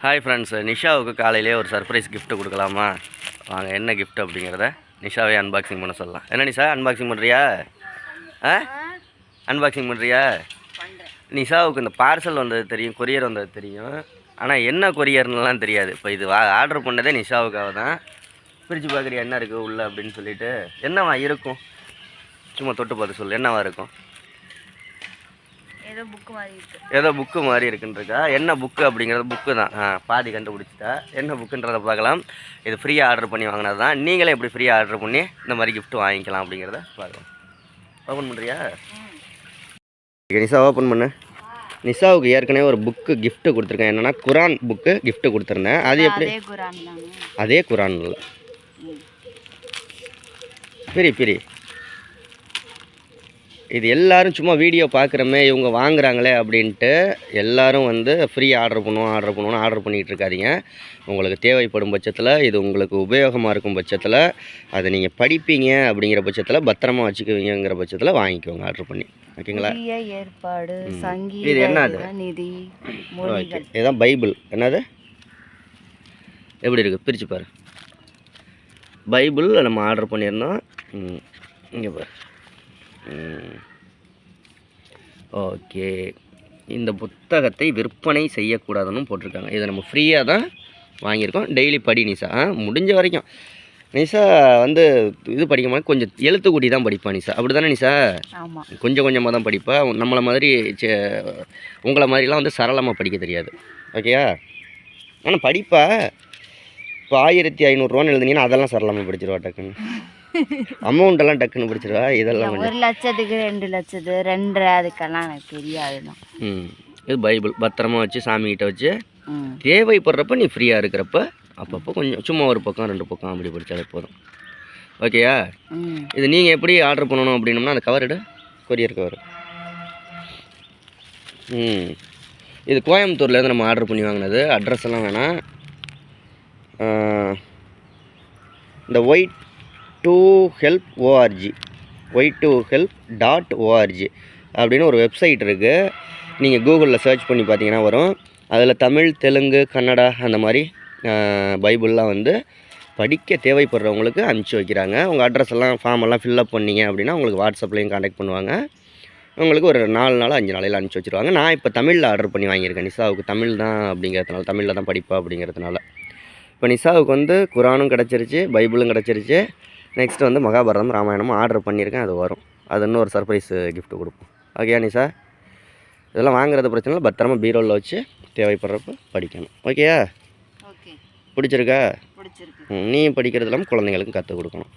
Hi friends, நிஷாவுக்கு காலையிலே ஒரு surprise gift கொடுக்கலாமா? வாங்க, என்ன கிஃப்ட் அப்படிங்கிறத நிஷாவே அன்பாக்சிங் பண்ண சொல்லலாம். என்ன நிஷா, அன்பாக்சிங் பண்ணுறியா? அன்பாக்சிங் பண்ணுறியா? நிஷாவுக்கு இந்த பார்சல் வந்தது தெரியும், கொரியர் வந்தது தெரியும், ஆனால் என்ன கொரியர்னுலாம் தெரியாது. இப்போ இது ஆர்டர் பண்ணதே நிஷாவுக்காக தான். பிரித்து பார்க்குறியா என்ன இருக்குது உள்ளே அப்படின்னு சொல்லிட்டு? என்னவா இருக்கும்? சும்மா தொட்டு பார்த்து சொல்லு, என்னவா இருக்கும்? ஏதோ புக்கு மாதிரி இருக்குன்றக்கா. என்ன புக்கு அப்படிங்கிறது? புக்கு தான். பாதி கண்டுபிடிச்சிட்டா. என்ன புக்குன்றதை பார்க்கலாம். இது ஃப்ரீயாக ஆர்டர் பண்ணி வாங்கினது தான். நீங்களே எப்படி ஃப்ரீயாக ஆர்டர் பண்ணி இந்த மாதிரி கிஃப்ட் வாங்கிக்கலாம் அப்படிங்கிறத பார்க்கலாம். ஓப்பன் பண்ணுறியா? நிஷா ஓப்பன் பண்ணு. நிஷாவுக்கு ஏற்கனவே ஒரு புக்கு கிஃப்ட்டு கொடுத்துருக்கேன். என்னென்னா குரான் புக்கு கிஃப்ட்டு கொடுத்துருந்தேன். அது எப்படி? அதே குரான் இல்லை, பிரி இது எல்லோரும் சும்மா வீடியோ பார்க்குறமே இவங்க வாங்குறாங்களே அப்படின்ட்டு எல்லோரும் வந்து ஃப்ரீ ஆர்டர் பண்ணுவோன்னு ஆர்டர் பண்ணிகிட்டு இருக்காதிங்க. உங்களுக்கு தேவைப்படும் பட்சத்தில், இது உங்களுக்கு உபயோகமாக இருக்கும் பட்சத்தில், அதை நீங்கள் படிப்பீங்க அப்படிங்கிற பட்சத்தில், பத்திரமா வச்சுக்குவீங்கிற பட்சத்தில் வாங்கிக்கோங்க ஆர்டர் பண்ணி. ஓகேங்களா? இது என்னது? ஓகே, இதுதான் பைபிள். என்னது எப்படி இருக்குது பிரித்து பாரு. பைபிள் நம்ம ஆர்டர் பண்ணியிருந்தோம். இங்கே பாரு. ஓகே, இந்த புத்தகத்தை விற்பனை செய்யக்கூடாதுன்னு போட்டிருக்காங்க. இதை நம்ம ஃப்ரீயாக தான் வாங்கியிருக்கோம். டெய்லி படி நிஷா. முடிஞ்ச வரைக்கும் நிஷா வந்து இது படிக்க கொஞ்சம் எழுத்துக்கூட்டி தான் படிப்பா நிஷா. அப்படி தானே நிஷா? கொஞ்சம் கொஞ்சமாக தான் படிப்பா. நம்மளை மாதிரி உங்களை மாதிரிலாம் வந்து சரளமாக படிக்க தெரியாது. ஓகேயா? ஆனால் படிப்பா. இப்போ 1500 எழுதுனீங்கன்னா அதெல்லாம் சரளமாக படிச்சிருவா டக்குன்னு. அமௌண்ட்டெல்லாம் டக்குன்னு பிடிச்சிருவா. இதெல்லாம் 1 லட்சத்துக்கு 2 லட்சத்து 2.5 அதுக்கெல்லாம் எனக்கு தெரியாதுதான். இது பைபிள் பத்திரமா வச்சு சாமிகிட்ட வச்சு தேவைப்படுறப்ப நீ ஃப்ரீயாக இருக்கிறப்ப அப்பப்போ கொஞ்சம் சும்மா ஒரு பக்கம் 2 பக்கம் அப்படி படித்தாலே போதும். ஓகேயா? இது நீங்கள் எப்படி ஆர்டர் பண்ணணும் அப்படின்னோம்னா அந்த கவர் எடு, கொரியர் கவர். இது கோயம்புத்தூர்லேருந்து நம்ம ஆர்டர் பண்ணி வாங்கினது. அட்ரஸ் எல்லாம் வேணாம். இந்த y2help.org y2help.org அப்படின்னு ஒரு வெப்சைட் இருக்குது. நீங்கள் கூகுளில் சர்ச் பண்ணி பார்த்தீங்கன்னா வரும். அதில் தமிழ், தெலுங்கு, கன்னடா அந்த மாதிரி பைபிள்லாம் வந்து படிக்க தேவைப்படுறவங்களுக்கு அனுப்பிச்சி வைக்கிறாங்க. உங்கள் அட்ரஸ் எல்லாம் ஃபார்ம் எல்லாம் ஃபில்லப் பண்ணிங்க அப்படின்னா உங்களுக்கு வாட்ஸ்அப்லேயும் கான்டாக்ட் பண்ணுவாங்க. உங்களுக்கு ஒரு 4 நாள் 5 நாளையில் அனுப்பிச்சி வச்சுருவாங்க. நான் இப்போ தமிழில் ஆர்டர் பண்ணி வாங்கியிருக்கேன். நிஷாவுக்கு தமிழ் தான் அப்படிங்கிறதுனால, தமிழில் தான் படிப்பா அப்படிங்கிறதுனால. இப்போ நிஷாவுக்கு வந்து குரானும் கிடச்சிருச்சு, பைபிளும் கிடச்சிருச்சு. நெக்ஸ்ட்டு வந்து மகாபாரதம், ராமாயணமும் ஆர்டர் பண்ணியிருக்கேன். அது வரும். அது இன்னும் ஒரு சர்ப்ரைஸ் கிஃப்ட்டு கொடுப்போம். ஓகேயா நிஷா? இதெல்லாம் வாங்குறது பிரச்சனை இல்லை. பத்திரமா பீரோவில் வச்சு தேவைப்படுறப்ப படிக்கணும். ஓகேயா? பிடிச்சிருக்கா? நீ படிக்கிறது இல்லாமல் குழந்தைங்களுக்கும் கற்றுக் கொடுக்கணும்.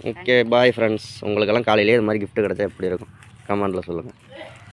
Okay, bye friends. உங்களுக்கெல்லாம் காலையிலேயே இது மாதிரி கிஃப்ட்டு கிடச்சா எப்படி இருக்கும்? கமெண்டில் சொல்லுங்கள்.